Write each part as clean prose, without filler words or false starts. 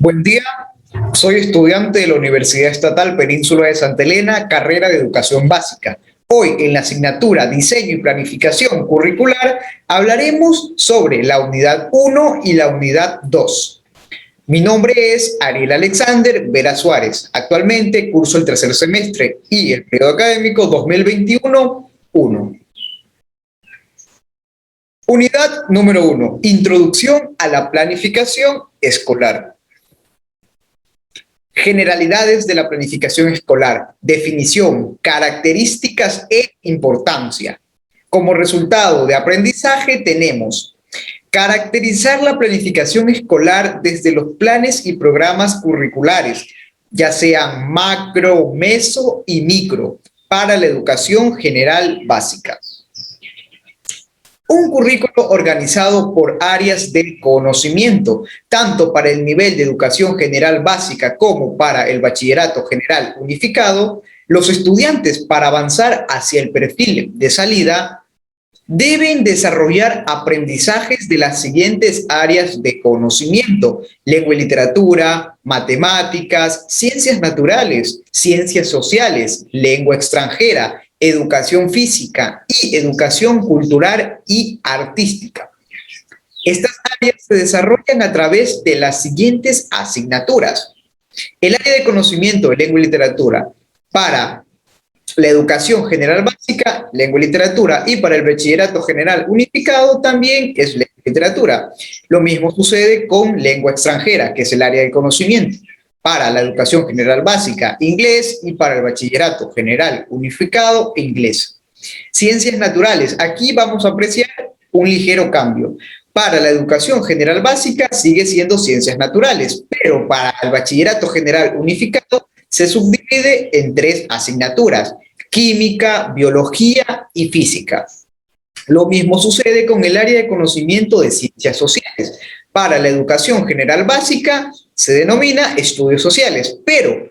Buen día, soy estudiante de la Universidad Estatal Península de Santa Elena, carrera de Educación Básica. Hoy, en la asignatura Diseño y Planificación Curricular, hablaremos sobre la unidad 1 y la unidad 2. Mi nombre es Ariel Alexander Vera Suárez. Actualmente curso el tercer semestre y el periodo académico 2021-1. Unidad número 1. Introducción a la planificación escolar. Generalidades de la planificación escolar, definición, características e importancia. Como resultado de aprendizaje tenemos caracterizar la planificación escolar desde los planes y programas curriculares, ya sean macro, meso y micro, para la educación general básica. Un currículo organizado por áreas de conocimiento, tanto para el nivel de educación general básica como para el bachillerato general unificado. Los estudiantes, para avanzar hacia el perfil de salida, deben desarrollar aprendizajes de las siguientes áreas de conocimiento: lengua y literatura, matemáticas, ciencias naturales, ciencias sociales, lengua extranjera, educación física y educación cultural y artística. Estas áreas se desarrollan a través de las siguientes asignaturas. El área de conocimiento de lengua y literatura para la educación general básica, lengua y literatura, y para el bachillerato general unificado también es lengua y literatura. Lo mismo sucede con lengua extranjera, que es el área de conocimiento. Para la educación general básica, inglés, y para el bachillerato general unificado, inglés. Ciencias naturales, aquí vamos a apreciar un ligero cambio. Para la educación general básica sigue siendo ciencias naturales, pero para el bachillerato general unificado se subdivide en 3 asignaturas: química, biología y física. Lo mismo sucede con el área de conocimiento de ciencias sociales. Para la educación general básica se denomina estudios sociales, pero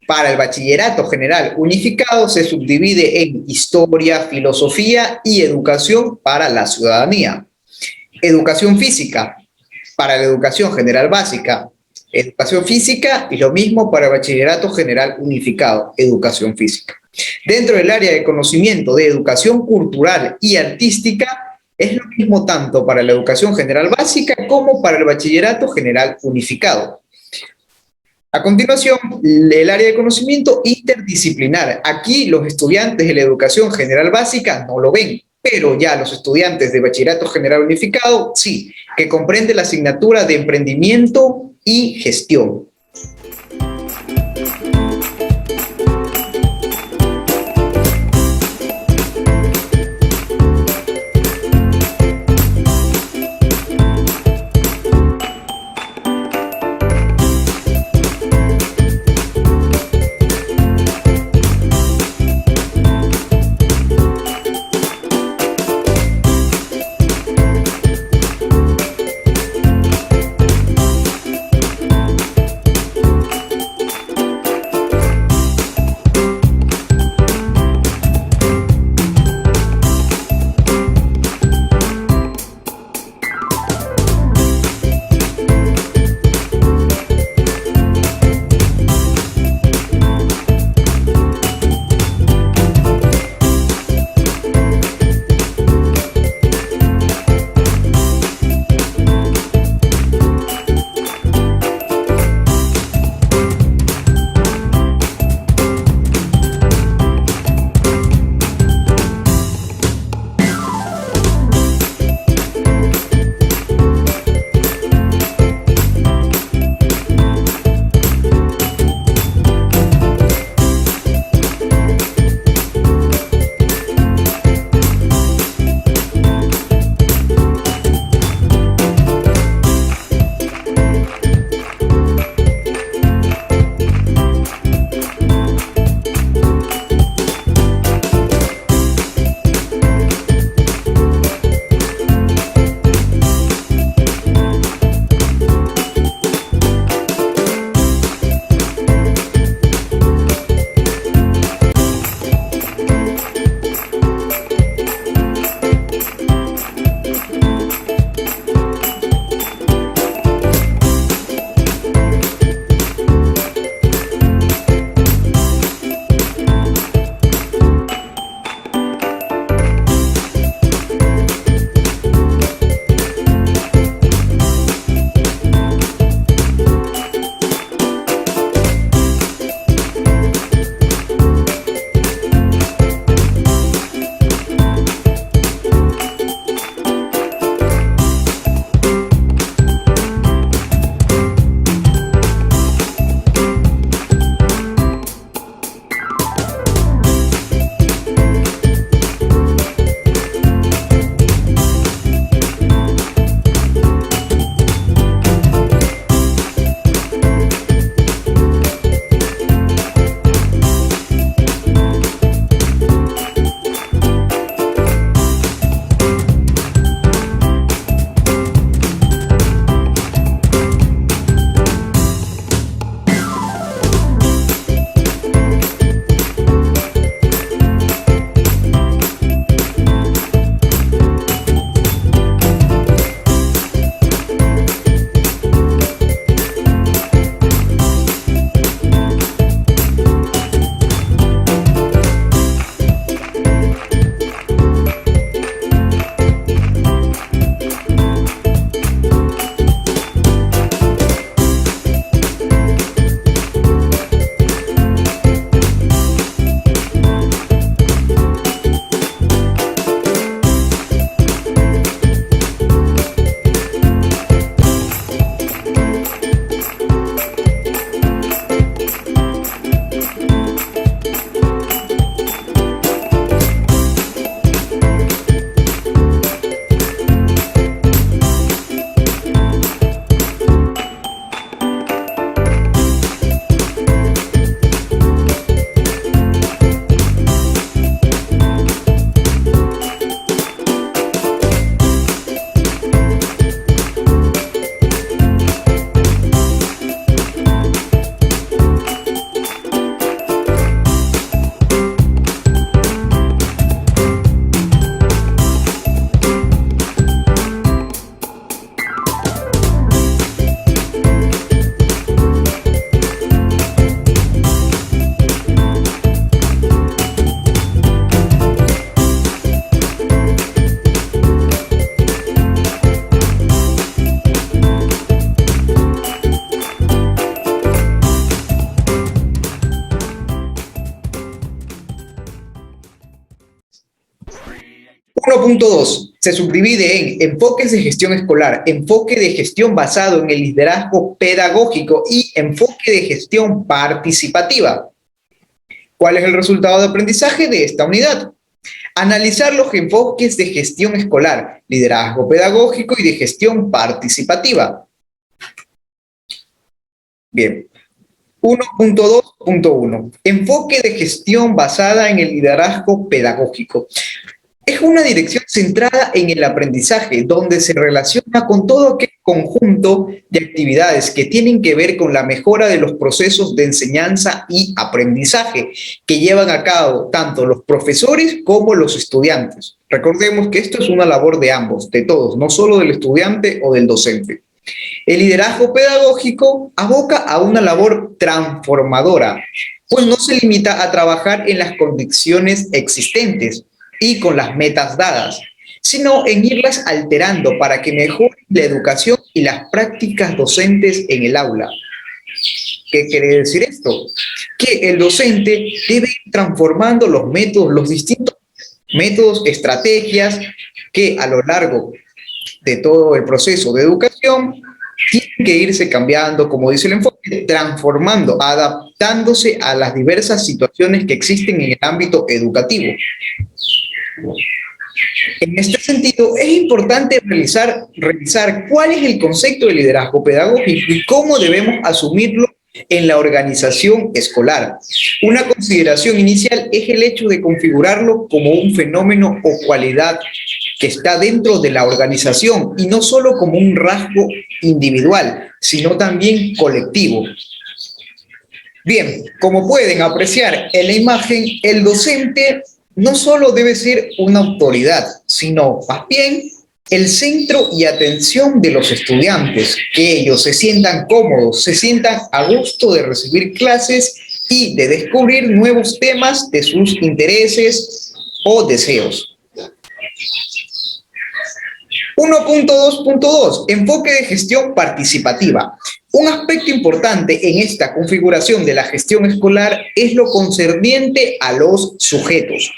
para el bachillerato general unificado se subdivide en historia, filosofía y educación para la ciudadanía. Educación física para la educación general básica, educación física, y lo mismo para el bachillerato general unificado, educación física. Dentro del área de conocimiento de educación cultural y artística, es lo mismo tanto para la educación general básica como para el bachillerato general unificado. A continuación, el área de conocimiento interdisciplinar. Aquí los estudiantes de la educación general básica no lo ven, pero ya los estudiantes de bachillerato general unificado sí, que comprende la asignatura de emprendimiento y gestión. 1.2 se subdivide en enfoques de gestión escolar, enfoque de gestión basado en el liderazgo pedagógico y enfoque de gestión participativa. ¿Cuál es el resultado de aprendizaje de esta unidad? Analizar los enfoques de gestión escolar, liderazgo pedagógico y de gestión participativa. Bien. 1.2.1. Enfoque de gestión basada en el liderazgo pedagógico. Es una dirección centrada en el aprendizaje, donde se relaciona con todo aquel conjunto de actividades que tienen que ver con la mejora de los procesos de enseñanza y aprendizaje que llevan a cabo tanto los profesores como los estudiantes. Recordemos que esto es una labor de ambos, de todos, no solo del estudiante o del docente. El liderazgo pedagógico aboca a una labor transformadora, pues no se limita a trabajar en las condiciones existentes y con las metas dadas, sino en irlas alterando para que mejore la educación y las prácticas docentes en el aula. ¿Qué quiere decir esto? Que el docente debe ir transformando los métodos, los distintos métodos, estrategias que a lo largo de todo el proceso de educación tienen que irse cambiando, como dice el enfoque, transformando, adaptándose a las diversas situaciones que existen en el ámbito educativo. En este sentido, es importante revisar cuál es el concepto de liderazgo pedagógico y cómo debemos asumirlo en la organización escolar. Una consideración inicial es el hecho de configurarlo como un fenómeno o cualidad que está dentro de la organización y no solo como un rasgo individual, sino también colectivo. Bien, como pueden apreciar en la imagen, el docente no solo debe ser una autoridad, sino más bien el centro y atención de los estudiantes, que ellos se sientan cómodos, se sientan a gusto de recibir clases y de descubrir nuevos temas de sus intereses o deseos. 1.2.2. Enfoque de gestión participativa. Un aspecto importante en esta configuración de la gestión escolar es lo concerniente a los sujetos.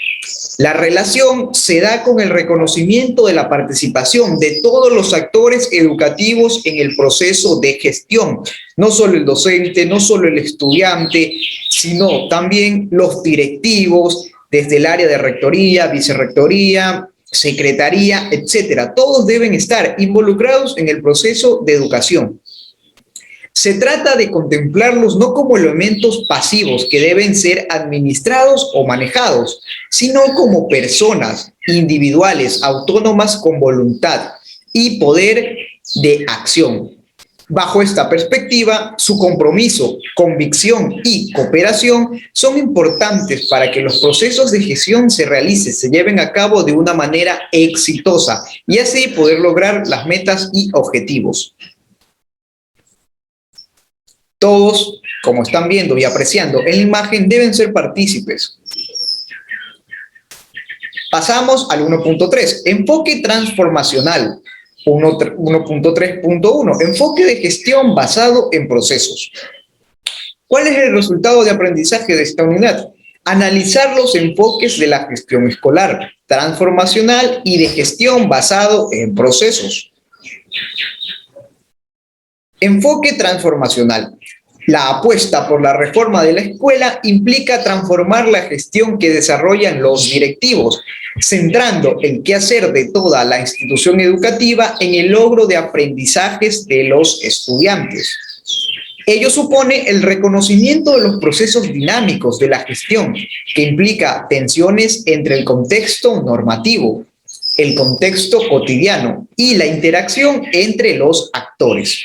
La relación se da con el reconocimiento de la participación de todos los actores educativos en el proceso de gestión. No solo el docente, no solo el estudiante, sino también los directivos, desde el área de rectoría, vicerrectoría, secretaría, etcétera. Todos deben estar involucrados en el proceso de educación. Se trata de contemplarlos no como elementos pasivos que deben ser administrados o manejados, sino como personas individuales, autónomas con voluntad y poder de acción. Bajo esta perspectiva, su compromiso, convicción y cooperación son importantes para que los procesos de gestión se lleven a cabo de una manera exitosa y así poder lograr las metas y objetivos. Todos, como están viendo y apreciando en la imagen, deben ser partícipes. Pasamos al 1.3, enfoque transformacional. 1.3.1, enfoque de gestión basado en procesos. ¿Cuál es el resultado de aprendizaje de esta unidad? Analizar los enfoques de la gestión escolar, transformacional y de gestión basado en procesos. Enfoque transformacional. La apuesta por la reforma de la escuela implica transformar la gestión que desarrollan los directivos, centrando el quehacer de toda la institución educativa en el logro de aprendizajes de los estudiantes. Ello supone el reconocimiento de los procesos dinámicos de la gestión, que implica tensiones entre el contexto normativo, el contexto cotidiano y la interacción entre los actores.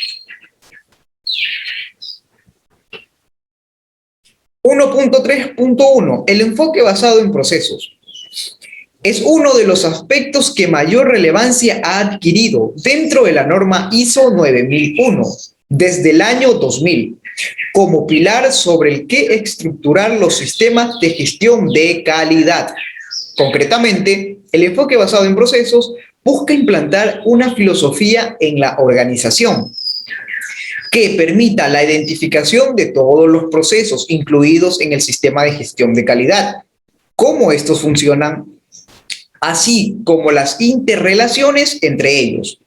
1.3.1. El enfoque basado en procesos. Es uno de los aspectos que mayor relevancia ha adquirido dentro de la norma ISO 9001 desde el año 2000, como pilar sobre el que estructurar los sistemas de gestión de calidad. Concretamente, el enfoque basado en procesos busca implantar una filosofía en la organización que permita la identificación de todos los procesos incluidos en el sistema de gestión de calidad, cómo estos funcionan, así como las interrelaciones entre ellos.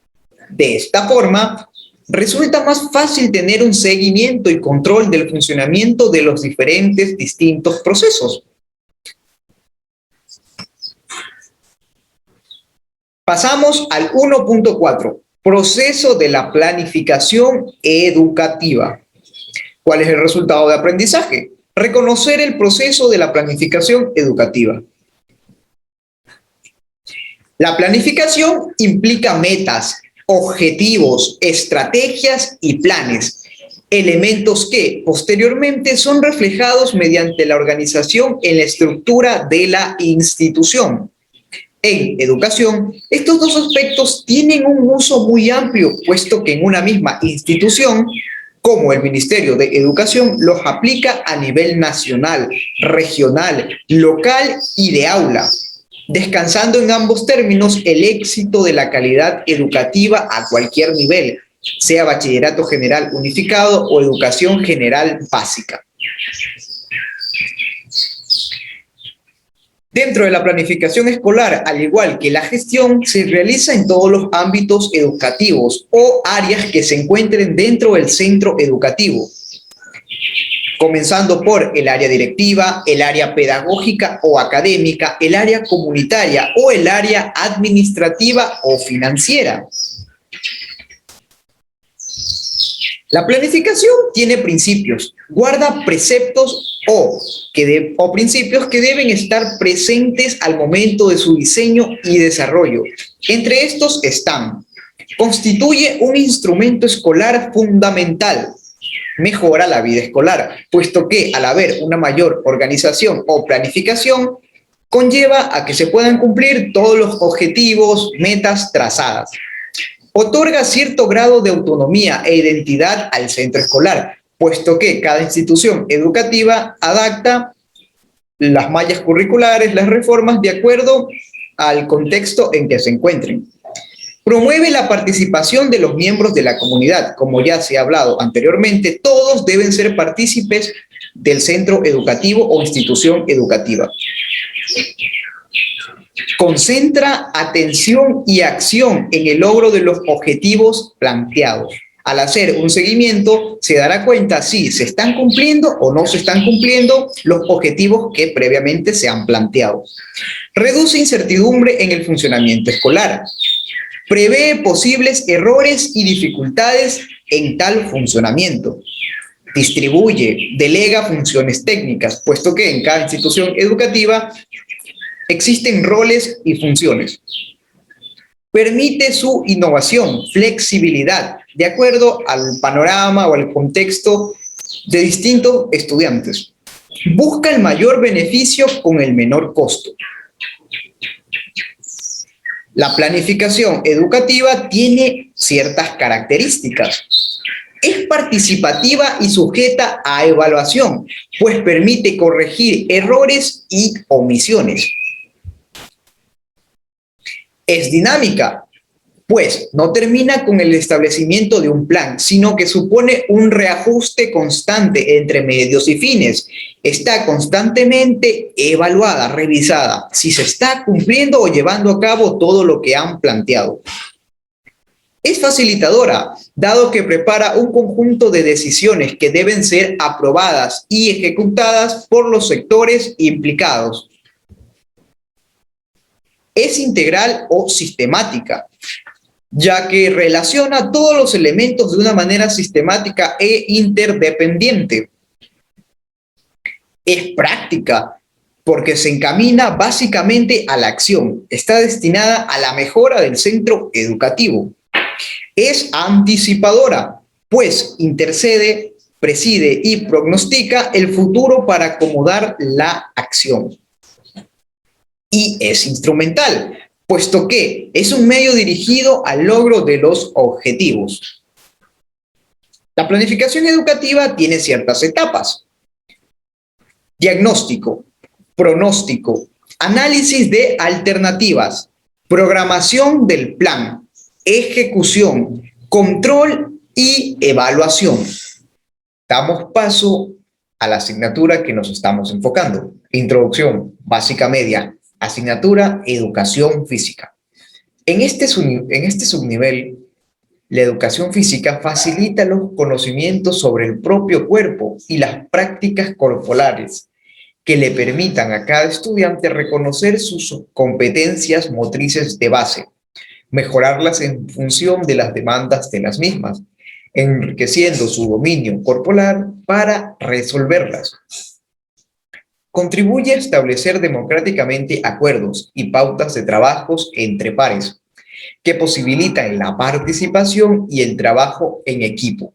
De esta forma, resulta más fácil tener un seguimiento y control del funcionamiento de los diferentes distintos procesos. Pasamos al 1.4, proceso de la planificación educativa. ¿Cuál es el resultado de aprendizaje? Reconocer el proceso de la planificación educativa. La planificación implica metas, objetivos, estrategias y planes, elementos que posteriormente son reflejados mediante la organización en la estructura de la institución. En educación, estos dos aspectos tienen un uso muy amplio, puesto que en una misma institución, como el Ministerio de Educación, los aplica a nivel nacional, regional, local y de aula, descansando en ambos términos el éxito de la calidad educativa a cualquier nivel, sea bachillerato general unificado o educación general básica. Dentro de la planificación escolar, al igual que la gestión, se realiza en todos los ámbitos educativos o áreas que se encuentren dentro del centro educativo, comenzando por el área directiva, el área pedagógica o académica, el área comunitaria o el área administrativa o financiera. La planificación tiene principios, guarda preceptos o principios que deben estar presentes al momento de su diseño y desarrollo. Entre estos están: constituye un instrumento escolar fundamental, mejora la vida escolar, puesto que al haber una mayor organización o planificación, conlleva a que se puedan cumplir todos los objetivos, metas trazadas. Otorga cierto grado de autonomía e identidad al centro escolar, puesto que cada institución educativa adapta las mallas curriculares, las reformas, de acuerdo al contexto en que se encuentren. Promueve la participación de los miembros de la comunidad. Como ya se ha hablado anteriormente, todos deben ser partícipes del centro educativo o institución educativa. Concentra atención y acción en el logro de los objetivos planteados. Al hacer un seguimiento, se dará cuenta si se están cumpliendo o no se están cumpliendo los objetivos que previamente se han planteado. Reduce incertidumbre en el funcionamiento escolar. Prevé posibles errores y dificultades en tal funcionamiento. Distribuye, delega funciones técnicas, puesto que en cada institución educativa existen roles y funciones. Permite su innovación, flexibilidad, de acuerdo al panorama o al contexto de distintos estudiantes. Busca el mayor beneficio con el menor costo. La planificación educativa tiene ciertas características. Es participativa y sujeta a evaluación, pues permite corregir errores y omisiones. Es dinámica, pues no termina con el establecimiento de un plan, sino que supone un reajuste constante entre medios y fines. Está constantemente evaluada, revisada, si se está cumpliendo o llevando a cabo todo lo que han planteado. Es facilitadora, dado que prepara un conjunto de decisiones que deben ser aprobadas y ejecutadas por los sectores implicados. Es integral o sistemática, ya que relaciona todos los elementos de una manera sistemática e interdependiente. Es práctica, porque se encamina básicamente a la acción. Está destinada a la mejora del centro educativo. Es anticipadora, pues intercede, preside y prognostica el futuro para acomodar la acción. Y es instrumental, puesto que es un medio dirigido al logro de los objetivos. La planificación educativa tiene ciertas etapas: diagnóstico, pronóstico, análisis de alternativas, programación del plan, ejecución, control y evaluación. Damos paso a la asignatura que nos estamos enfocando: introducción básica media. Asignatura Educación Física. En este subnivel, la educación física facilita los conocimientos sobre el propio cuerpo y las prácticas corporales que le permitan a cada estudiante reconocer sus competencias motrices de base, mejorarlas en función de las demandas de las mismas, enriqueciendo su dominio corporal para resolverlas. Contribuye a establecer democráticamente acuerdos y pautas de trabajos entre pares, que posibilitan la participación y el trabajo en equipo,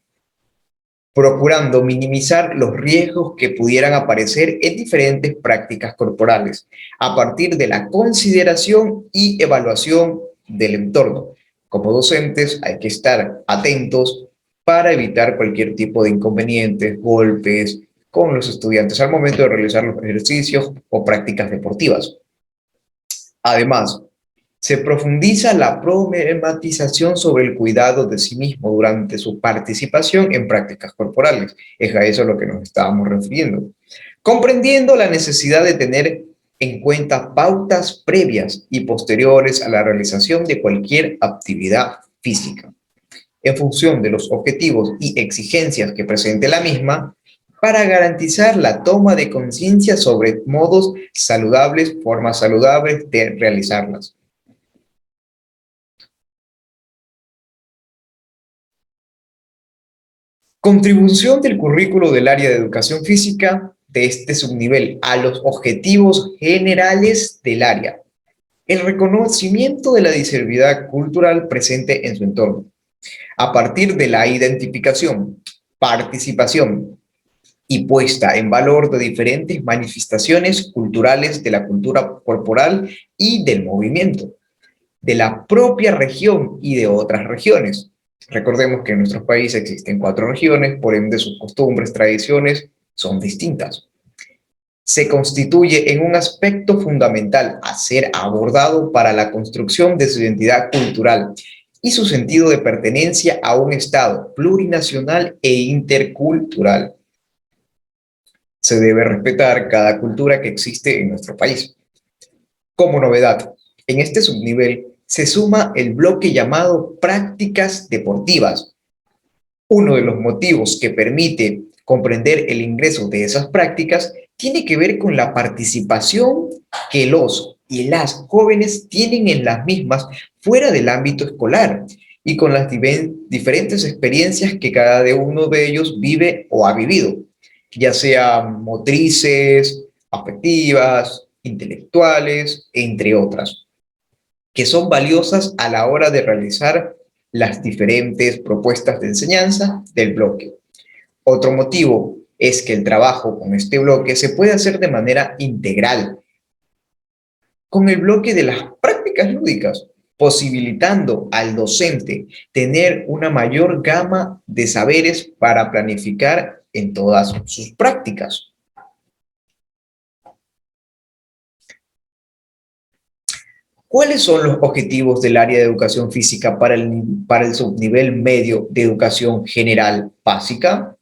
procurando minimizar los riesgos que pudieran aparecer en diferentes prácticas corporales, a partir de la consideración y evaluación del entorno. Como docentes hay que estar atentos para evitar cualquier tipo de inconvenientes, golpes con los estudiantes al momento de realizar los ejercicios o prácticas deportivas. Además, se profundiza la problematización sobre el cuidado de sí mismo durante su participación en prácticas corporales. Es a eso a lo que nos estábamos refiriendo. Comprendiendo la necesidad de tener en cuenta pautas previas y posteriores a la realización de cualquier actividad física, en función de los objetivos y exigencias que presente la misma, para garantizar la toma de conciencia sobre modos saludables, formas saludables de realizarlas. Contribución del currículo del área de educación física de este subnivel a los objetivos generales del área. El reconocimiento de la diversidad cultural presente en su entorno, a partir de la identificación, participación y puesta en valor de diferentes manifestaciones culturales de la cultura corporal y del movimiento, de la propia región y de otras regiones. Recordemos que en nuestro país existen 4 regiones, por ende sus costumbres, tradiciones son distintas. Se constituye en un aspecto fundamental a ser abordado para la construcción de su identidad cultural y su sentido de pertenencia a un Estado plurinacional e intercultural. Se debe respetar cada cultura que existe en nuestro país. Como novedad, en este subnivel se suma el bloque llamado prácticas deportivas. Uno de los motivos que permite comprender el ingreso de esas prácticas tiene que ver con la participación que los y las jóvenes tienen en las mismas fuera del ámbito escolar y con las diferentes experiencias que cada uno de ellos vive o ha vivido, ya sean motrices, afectivas, intelectuales, entre otras, que son valiosas a la hora de realizar las diferentes propuestas de enseñanza del bloque. Otro motivo es que el trabajo con este bloque se puede hacer de manera integral, con el bloque de las prácticas lúdicas, posibilitando al docente tener una mayor gama de saberes para planificar en todas sus prácticas. ¿Cuáles son los objetivos del área de educación física para el subnivel medio de educación general básica?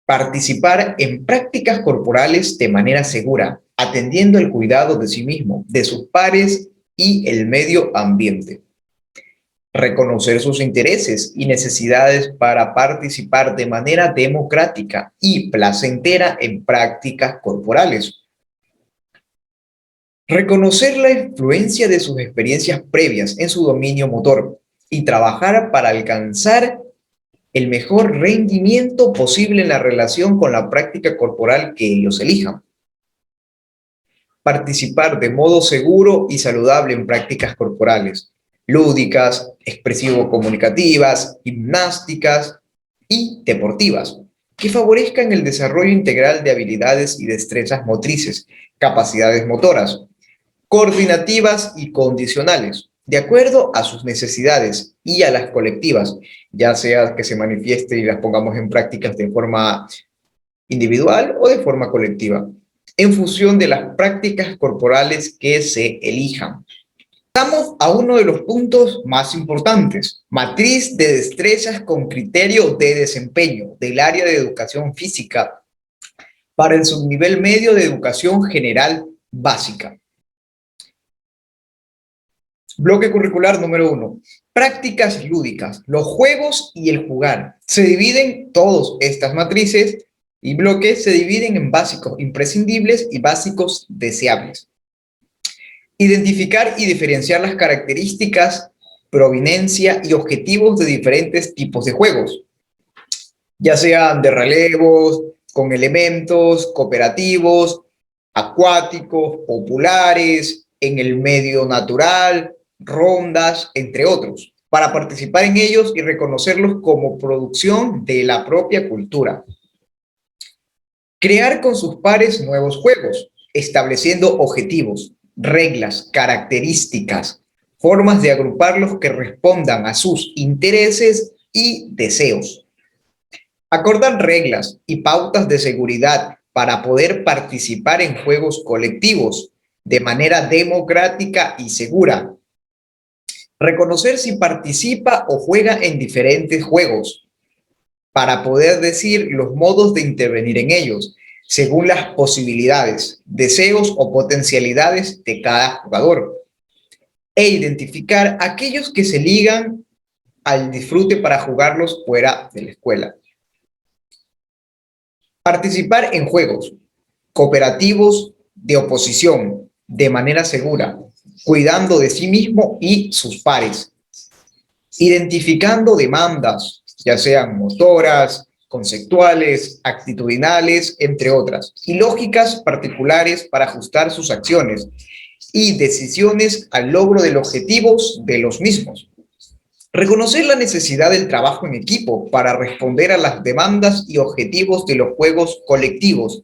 Participar en prácticas corporales de manera segura, atendiendo el cuidado de sí mismo, de sus pares y el medio ambiente. Reconocer sus intereses y necesidades para participar de manera democrática y placentera en prácticas corporales. Reconocer la influencia de sus experiencias previas en su dominio motor y trabajar para alcanzar el mejor rendimiento posible en la relación con la práctica corporal que ellos elijan. Participar de modo seguro y saludable en prácticas corporales, lúdicas, expresivo-comunicativas, gimnásticas y deportivas, que favorezcan el desarrollo integral de habilidades y destrezas motrices, capacidades motoras, coordinativas y condicionales, de acuerdo a sus necesidades y a las colectivas, ya sea que se manifieste y las pongamos en prácticas de forma individual o de forma colectiva, en función de las prácticas corporales que se elijan. Pasamos a uno de los puntos más importantes, matriz de destrezas con criterio de desempeño del área de educación física para el subnivel medio de educación general básica. Bloque curricular número 1. Prácticas lúdicas, los juegos y el jugar. Se dividen todas estas matrices y bloques se dividen en básicos imprescindibles y básicos deseables. Identificar y diferenciar las características, proveniencia y objetivos de diferentes tipos de juegos, ya sean de relevos, con elementos, cooperativos, acuáticos, populares, en el medio natural, rondas, entre otros, para participar en ellos y reconocerlos como producción de la propia cultura. Crear con sus pares nuevos juegos, estableciendo objetivos, reglas, características, formas de agruparlos que respondan a sus intereses y deseos. Acordar reglas y pautas de seguridad para poder participar en juegos colectivos de manera democrática y segura. Reconocer si participa o juega en diferentes juegos para poder decir los modos de intervenir en ellos, según las posibilidades, deseos o potencialidades de cada jugador. E identificar aquellos que se ligan al disfrute para jugarlos fuera de la escuela. Participar en juegos cooperativos de oposición de manera segura, cuidando de sí mismo y sus pares. Identificando demandas, ya sean motoras, conceptuales, actitudinales, entre otras, y lógicas particulares para ajustar sus acciones y decisiones al logro de los objetivos de los mismos. Reconocer la necesidad del trabajo en equipo para responder a las demandas y objetivos de los juegos colectivos,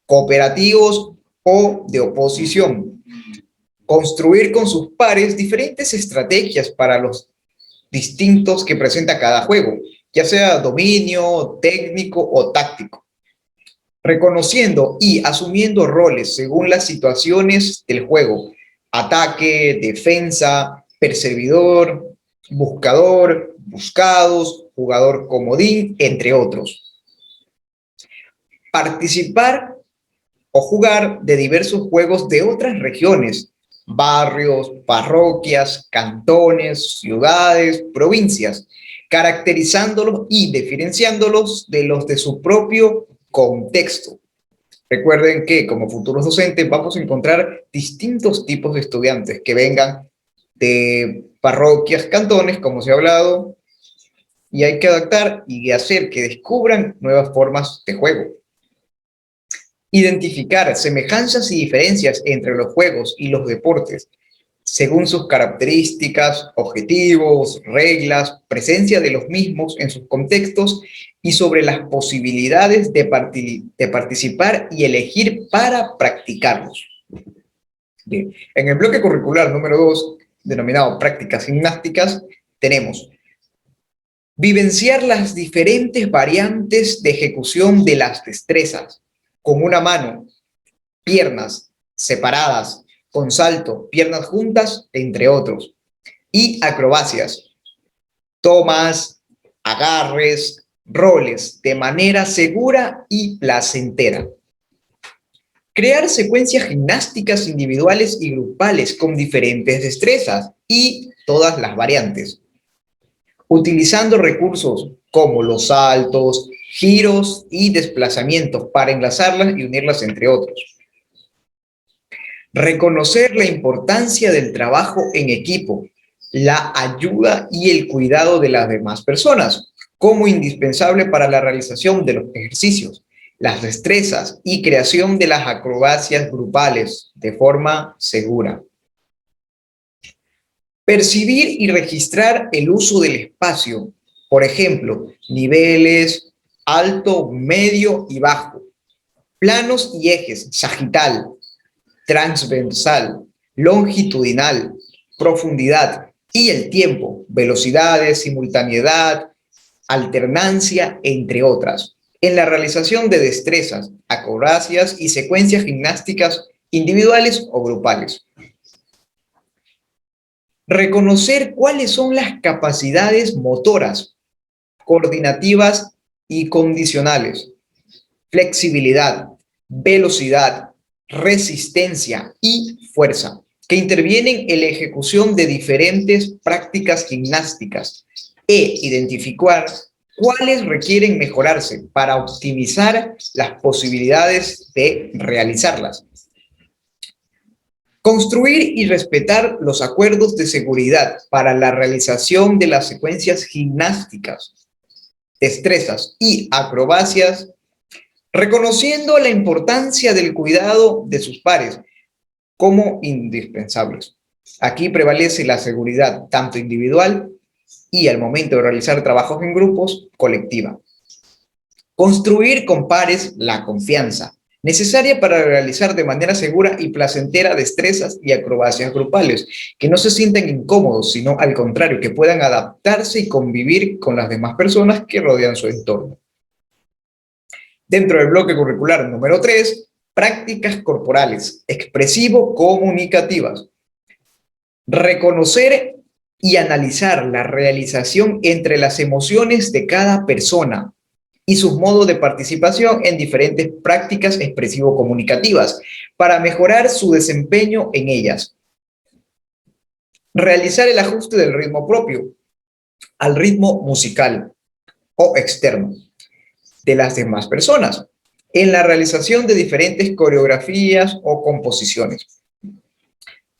cooperativos o de oposición. Construir con sus pares diferentes estrategias para los distintos que presenta cada juego, ya sea dominio, técnico o táctico. Reconociendo y asumiendo roles según las situaciones del juego, ataque, defensa, perseguidor, buscador, buscados, jugador comodín, entre otros. Participar o jugar de diversos juegos de otras regiones, barrios, parroquias, cantones, ciudades, provincias, caracterizándolos y diferenciándolos de los de su propio contexto. Recuerden que como futuros docentes vamos a encontrar distintos tipos de estudiantes que vengan de parroquias, cantones, como se ha hablado, y hay que adaptar y hacer que descubran nuevas formas de juego. Identificar semejanzas y diferencias entre los juegos y los deportes, según sus características, objetivos, reglas, presencia de los mismos en sus contextos y sobre las posibilidades de participar y elegir para practicarlos. Bien, en el bloque curricular número 2, denominado prácticas gimnásticas, tenemos vivenciar las diferentes variantes de ejecución de las destrezas, con una mano, piernas separadas, con salto, piernas juntas, entre otros. Y acrobacias, tomas, agarres, roles, de manera segura y placentera. Crear secuencias gimnásticas individuales y grupales con diferentes destrezas y todas las variantes. Utilizando recursos como los saltos, giros y desplazamientos para enlazarlas y unirlas entre otros. Reconocer la importancia del trabajo en equipo, la ayuda y el cuidado de las demás personas como indispensable para la realización de los ejercicios, las destrezas y creación de las acrobacias grupales de forma segura. Percibir y registrar el uso del espacio, por ejemplo, niveles, alto, medio y bajo, planos y ejes, sagital, transversal, longitudinal, profundidad y el tiempo, velocidades, simultaneidad, alternancia, entre otras, en la realización de destrezas, acrobacias y secuencias gimnásticas individuales o grupales. Reconocer cuáles son las capacidades motoras, coordinativas y condicionales, flexibilidad, velocidad, resistencia y fuerza, que intervienen en la ejecución de diferentes prácticas gimnásticas e identificar cuáles requieren mejorarse para optimizar las posibilidades de realizarlas. Construir y respetar los acuerdos de seguridad para la realización de las secuencias gimnásticas, destrezas y acrobacias, reconociendo la importancia del cuidado de sus pares como indispensables. Aquí prevalece la seguridad tanto individual y al momento de realizar trabajos en grupos, colectiva. Construir con pares la confianza necesaria para realizar de manera segura y placentera destrezas y acrobacias grupales, que no se sientan incómodos, sino al contrario, que puedan adaptarse y convivir con las demás personas que rodean su entorno. Dentro del bloque curricular número 3, prácticas corporales, expresivo-comunicativas. Reconocer y analizar la realización entre las emociones de cada persona y sus modos de participación en diferentes prácticas expresivo-comunicativas para mejorar su desempeño en ellas. Realizar el ajuste del ritmo propio al ritmo musical o externo de las demás personas en la realización de diferentes coreografías o composiciones.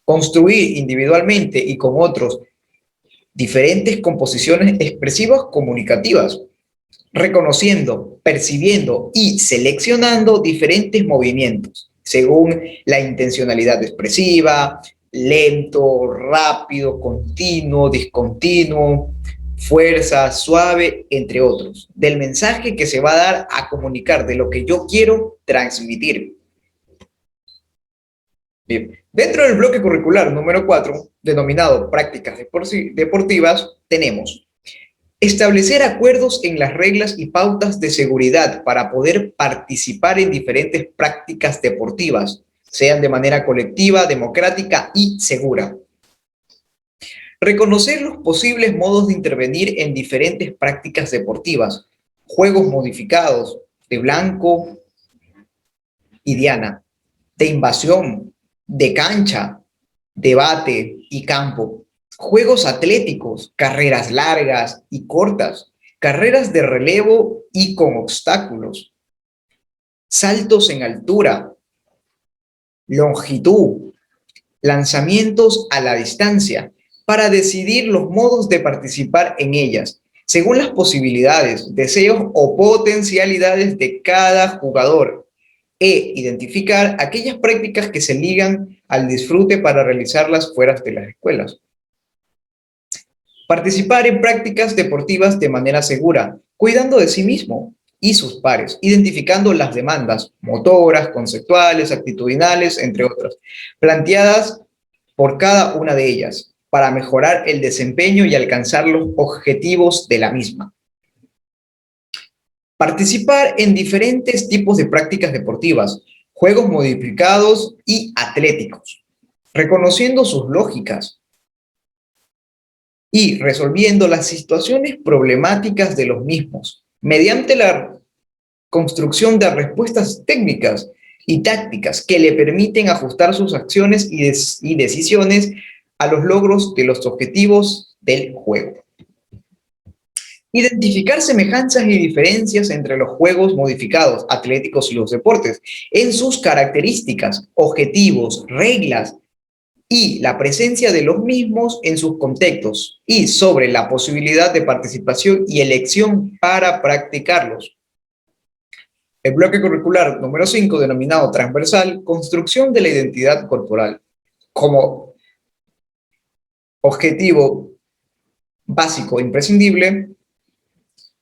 Construir individualmente y con otros diferentes composiciones expresivas comunicativas, reconociendo, percibiendo y seleccionando diferentes movimientos según la intencionalidad expresiva, lento, rápido, continuo, discontinuo, fuerza, suave, entre otros, del mensaje que se va a dar a comunicar de lo que yo quiero transmitir. Bien. Dentro del bloque curricular número 4, denominado prácticas deportivas, tenemos establecer acuerdos en las reglas y pautas de seguridad para poder participar en diferentes prácticas deportivas, sean de manera colectiva, democrática y segura. Reconocer los posibles modos de intervenir en diferentes prácticas deportivas, juegos modificados de blanco y diana, de invasión, de cancha, debate y campo, juegos atléticos, carreras largas y cortas, carreras de relevo y con obstáculos, saltos en altura, longitud, lanzamientos a la distancia, para decidir los modos de participar en ellas, según las posibilidades, deseos o potencialidades de cada jugador, e identificar aquellas prácticas que se ligan al disfrute para realizarlas fuera de las escuelas. Participar en prácticas deportivas de manera segura, cuidando de sí mismo y sus pares, identificando las demandas motoras, conceptuales, actitudinales, entre otras, planteadas por cada una de ellas, para mejorar el desempeño y alcanzar los objetivos de la misma. Participar en diferentes tipos de prácticas deportivas, juegos modificados y atléticos, reconociendo sus lógicas y resolviendo las situaciones problemáticas de los mismos, mediante la construcción de respuestas técnicas y tácticas que le permiten ajustar sus acciones y decisiones a los logros de los objetivos del juego. Identificar semejanzas y diferencias entre los juegos modificados, atléticos y los deportes, en sus características, objetivos, reglas y la presencia de los mismos en sus contextos y sobre la posibilidad de participación y elección para practicarlos. El bloque curricular número 5, denominado transversal, construcción de la identidad corporal. Como objetivo básico e imprescindible,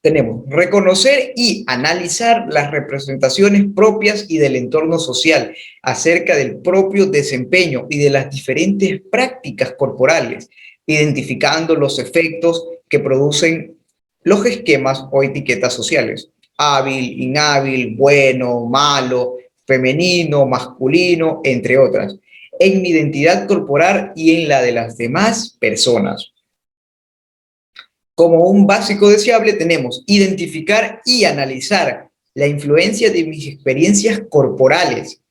tenemos reconocer y analizar las representaciones propias y del entorno social acerca del propio desempeño y de las diferentes prácticas corporales, identificando los efectos que producen los esquemas o etiquetas sociales. Hábil, inhábil, bueno, malo, femenino, masculino, entre otras, en mi identidad corporal y en la de las demás personas. Como un básico deseable tenemos identificar y analizar la influencia de mis experiencias corporales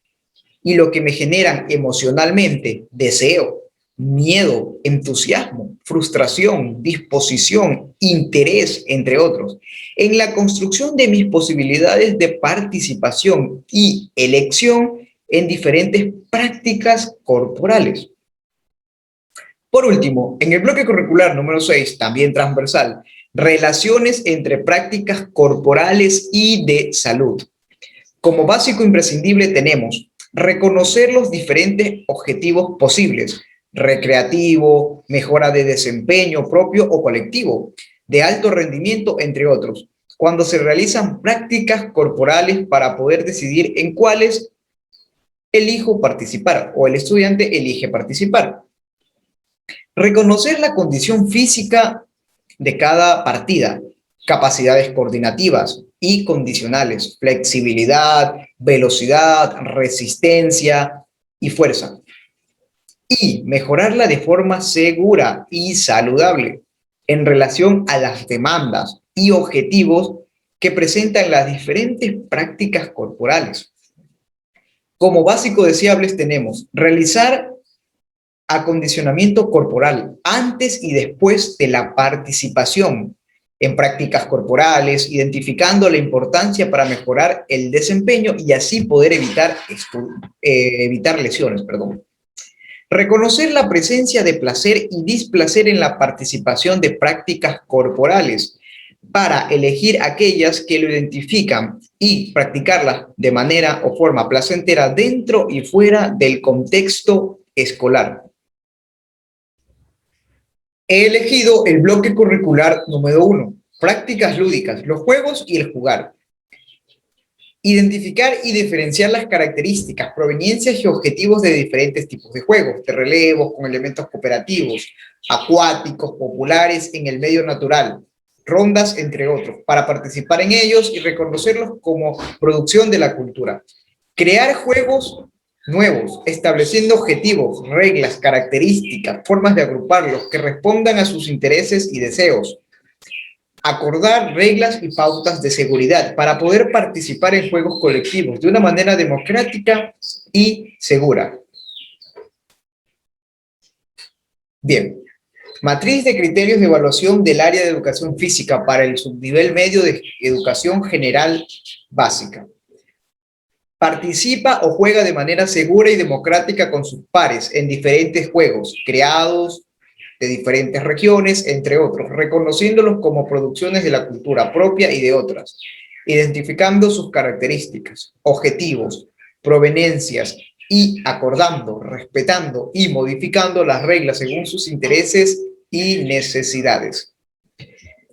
y lo que me generan emocionalmente, deseo, miedo, entusiasmo, frustración, disposición, interés, entre otros, en la construcción de mis posibilidades de participación y elección en diferentes prácticas corporales. Por último, en el bloque curricular número 6, también transversal, relaciones entre prácticas corporales y de salud. Como básico imprescindible tenemos reconocer los diferentes objetivos posibles, recreativo, mejora de desempeño propio o colectivo, de alto rendimiento, entre otros, cuando se realizan prácticas corporales para poder decidir en cuáles elijo participar o el estudiante elige participar. Reconocer la condición física de cada partida, capacidades coordinativas y condicionales, flexibilidad, velocidad, resistencia y fuerza. Y mejorarla de forma segura y saludable en relación a las demandas y objetivos que presentan las diferentes prácticas corporales. Como básico deseables tenemos realizar acondicionamiento corporal antes y después de la participación en prácticas corporales, identificando la importancia para mejorar el desempeño y así poder evitar lesiones. Reconocer la presencia de placer y displacer en la participación de prácticas corporales para elegir aquellas que lo identifican y practicarlas de manera o forma placentera dentro y fuera del contexto escolar. He elegido el bloque curricular número 1, prácticas lúdicas, los juegos y el jugar. Identificar y diferenciar las características, proveniencias y objetivos de diferentes tipos de juegos, de relevos con elementos cooperativos, acuáticos, populares en el medio natural, rondas, entre otros, para participar en ellos y reconocerlos como producción de la cultura. Crear juegos nuevos, estableciendo objetivos, reglas, características, formas de agruparlos que respondan a sus intereses y deseos. Acordar reglas y pautas de seguridad para poder participar en juegos colectivos de una manera democrática y segura. Bien, matriz de criterios de evaluación del área de educación física para el subnivel medio de educación general básica. Participa o juega de manera segura y democrática con sus pares en diferentes juegos creados de diferentes regiones, entre otros, reconociéndolos como producciones de la cultura propia y de otras, identificando sus características, objetivos, proveniencias y acordando, respetando y modificando las reglas según sus intereses y necesidades.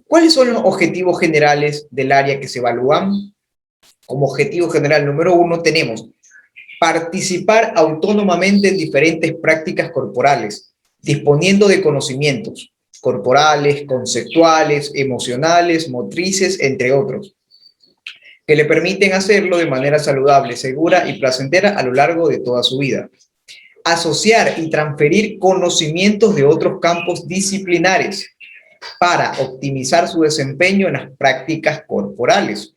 ¿Cuáles son los objetivos generales del área que se evalúan? Como objetivo general número 1 tenemos participar autónomamente en diferentes prácticas corporales, disponiendo de conocimientos corporales, conceptuales, emocionales, motrices, entre otros, que le permiten hacerlo de manera saludable, segura y placentera a lo largo de toda su vida. Asociar y transferir conocimientos de otros campos disciplinares para optimizar su desempeño en las prácticas corporales.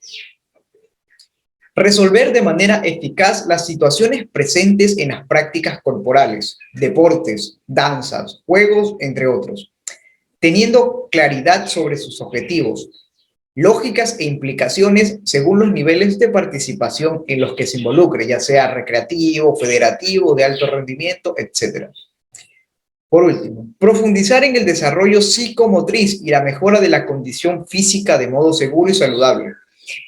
Resolver de manera eficaz las situaciones presentes en las prácticas corporales, deportes, danzas, juegos, entre otros, teniendo claridad sobre sus objetivos, lógicas e implicaciones según los niveles de participación en los que se involucre, ya sea recreativo, federativo, de alto rendimiento, etc. Por último, profundizar en el desarrollo psicomotriz y la mejora de la condición física de modo seguro y saludable,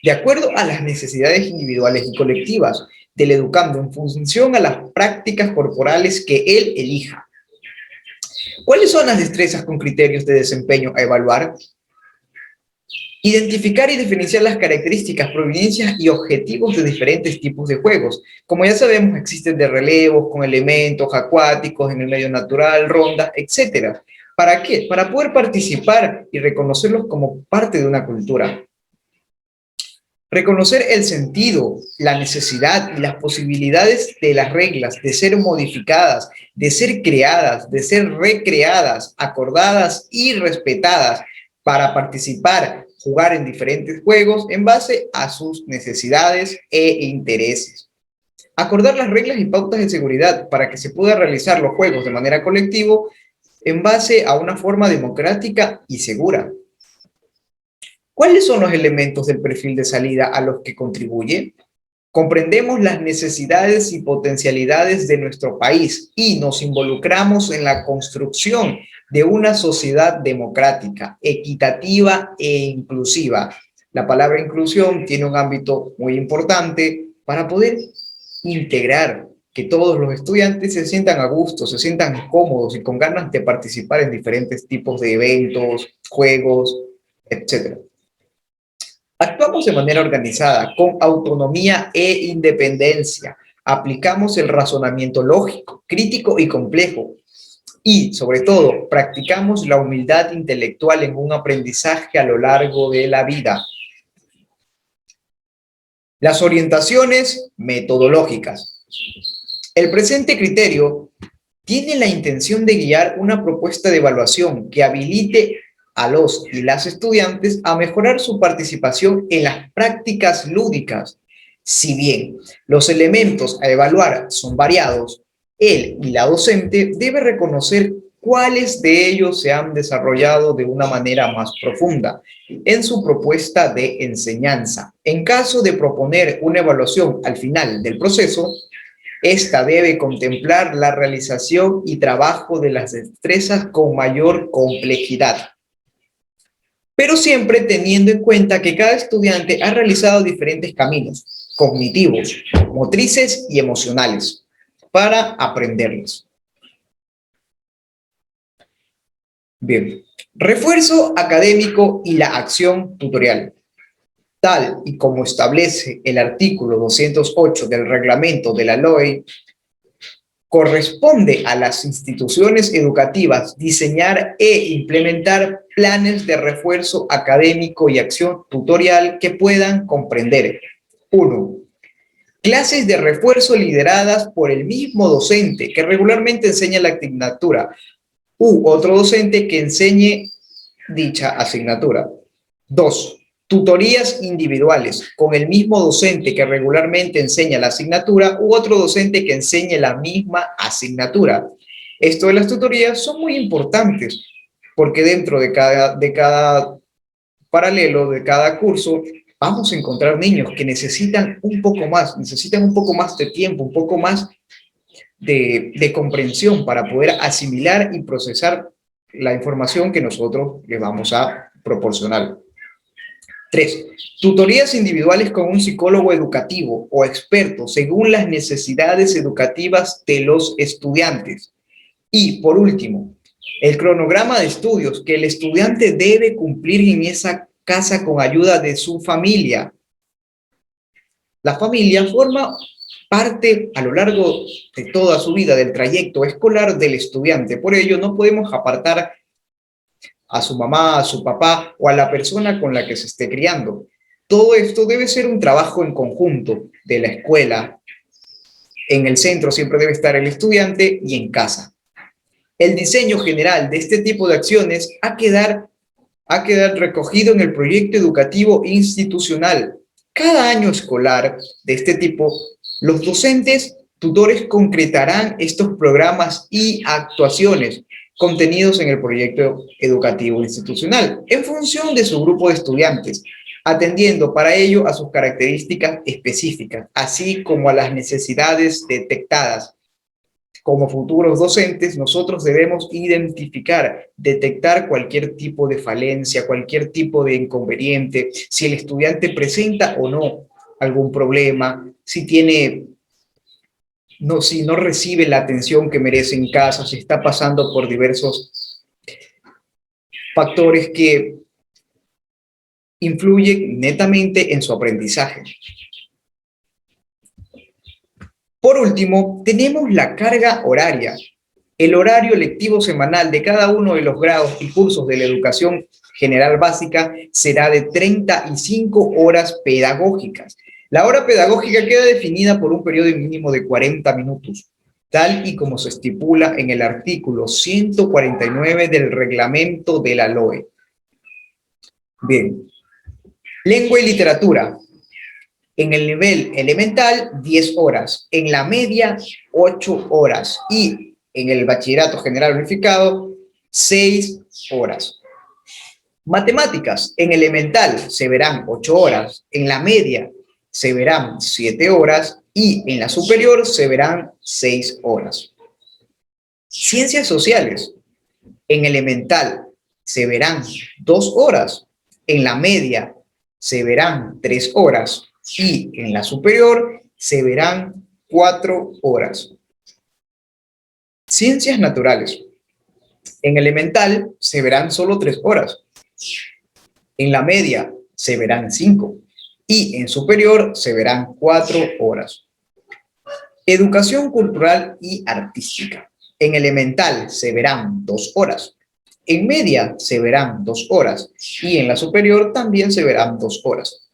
de acuerdo a las necesidades individuales y colectivas del educando en función a las prácticas corporales que él elija. ¿Cuáles son las destrezas con criterios de desempeño a evaluar? Identificar y diferenciar las características, proveniencias y objetivos de diferentes tipos de juegos. Como ya sabemos, existen de relevos con elementos acuáticos en el medio natural, rondas, etc. ¿Para qué? Para poder participar y reconocerlos como parte de una cultura. Reconocer el sentido, la necesidad y las posibilidades de las reglas de ser modificadas, de ser creadas, de ser recreadas, acordadas y respetadas para participar jugar en diferentes juegos en base a sus necesidades e intereses. Acordar las reglas y pautas de seguridad para que se puedan realizar los juegos de manera colectiva en base a una forma democrática y segura. ¿Cuáles son los elementos del perfil de salida a los que contribuye? Comprendemos las necesidades y potencialidades de nuestro país y nos involucramos en la construcción de una sociedad democrática, equitativa e inclusiva. La palabra inclusión tiene un ámbito muy importante para poder integrar que todos los estudiantes se sientan a gusto, se sientan cómodos y con ganas de participar en diferentes tipos de eventos, juegos, etc. Actuamos de manera organizada, con autonomía e independencia. Aplicamos el razonamiento lógico, crítico y complejo. Y, sobre todo, practicamos la humildad intelectual en un aprendizaje a lo largo de la vida. Las orientaciones metodológicas. El presente criterio tiene la intención de guiar una propuesta de evaluación que habilite a los y las estudiantes a mejorar su participación en las prácticas lúdicas. Si bien los elementos a evaluar son variados, él y la docente debe reconocer cuáles de ellos se han desarrollado de una manera más profunda en su propuesta de enseñanza. En caso de proponer una evaluación al final del proceso, esta debe contemplar la realización y trabajo de las destrezas con mayor complejidad, pero siempre teniendo en cuenta que cada estudiante ha realizado diferentes caminos cognitivos, motrices y emocionales para aprenderlos. Bien, refuerzo académico y la acción tutorial. Tal y como establece el artículo 208 del reglamento de la LOE, corresponde a las instituciones educativas diseñar e implementar planes de refuerzo académico y acción tutorial que puedan comprender: 1. Clases de refuerzo lideradas por el mismo docente que regularmente enseña la asignatura u otro docente que enseñe dicha asignatura. 2. Tutorías individuales con el mismo docente que regularmente enseña la asignatura u otro docente que enseñe la misma asignatura. Esto de las tutorías son muy importantes porque dentro de cada paralelo, de cada curso, vamos a encontrar niños que necesitan un poco más de tiempo, un poco más de comprensión para poder asimilar y procesar la información que nosotros les vamos a proporcionar. 3. Tutorías individuales con un psicólogo educativo o experto según las necesidades educativas de los estudiantes. Y, por último, el cronograma de estudios que el estudiante debe cumplir en esa casa con ayuda de su familia. La familia forma parte a lo largo de toda su vida del trayecto escolar del estudiante. Por ello, no podemos apartar a su mamá, a su papá o a la persona con la que se esté criando. Todo esto debe ser un trabajo en conjunto de la escuela. En el centro siempre debe estar el estudiante y en casa. El diseño general de este tipo de acciones ha quedado recogido en el proyecto educativo institucional. Cada año escolar de este tipo, los docentes tutores concretarán estos programas y actuaciones contenidos en el proyecto educativo institucional en función de su grupo de estudiantes, atendiendo para ello a sus características específicas, así como a las necesidades detectadas. Como futuros docentes, nosotros debemos identificar, detectar cualquier tipo de falencia, cualquier tipo de inconveniente, si el estudiante presenta o no algún problema, si no recibe la atención que merece en casa, si está pasando por diversos factores que influyen netamente en su aprendizaje. Por último, tenemos la carga horaria. El horario lectivo semanal de cada uno de los grados y cursos de la educación general básica será de 35 horas pedagógicas. La hora pedagógica queda definida por un periodo mínimo de 40 minutos, tal y como se estipula en el artículo 149 del reglamento de la LOE. Bien, Lengua y literatura. En el nivel elemental, 10 horas. En la media, 8 horas. Y en el bachillerato general unificado, 6 horas. Matemáticas. En elemental se verán 8 horas. En la media se verán 7 horas. Y en la superior se verán 6 horas. Ciencias sociales. En elemental se verán 2 horas. En la media se verán 3 horas. Y en la superior se verán 4 horas. Ciencias naturales. En elemental se verán solo 3 horas. En la media se verán 5. Y en superior se verán 4 horas. Educación cultural y artística. En elemental se verán 2 horas. En media se verán 2 horas. Y en la superior también se verán 2 horas.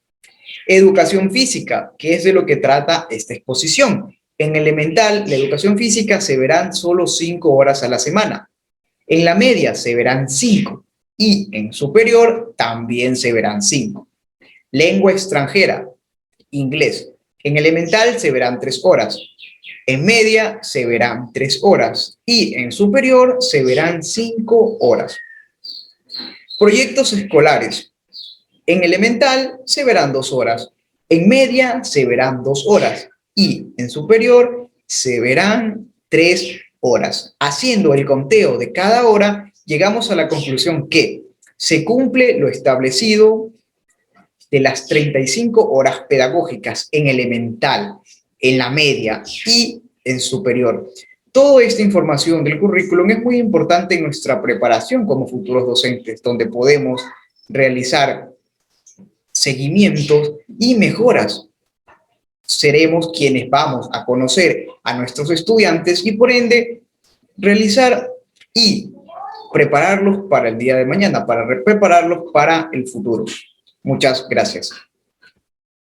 Educación física, que es de lo que trata esta exposición. En elemental, la educación física se verán solo 5 horas a la semana. En la media se verán 5 y en superior también se verán 5. Lengua extranjera, inglés. En elemental se verán 3 horas. En media se verán 3 horas y en superior se verán 5 horas. Proyectos escolares. En elemental se verán 2 horas, en media se verán 2 horas y en superior se verán 3 horas. Haciendo el conteo de cada hora, llegamos a la conclusión que se cumple lo establecido de las 35 horas pedagógicas en elemental, en la media y en superior. Toda esta información del currículum es muy importante en nuestra preparación como futuros docentes, donde podemos realizar seguimientos y mejoras. Seremos quienes vamos a conocer a nuestros estudiantes y por ende realizar y prepararlos para el día de mañana, para prepararlos para el futuro. Muchas gracias.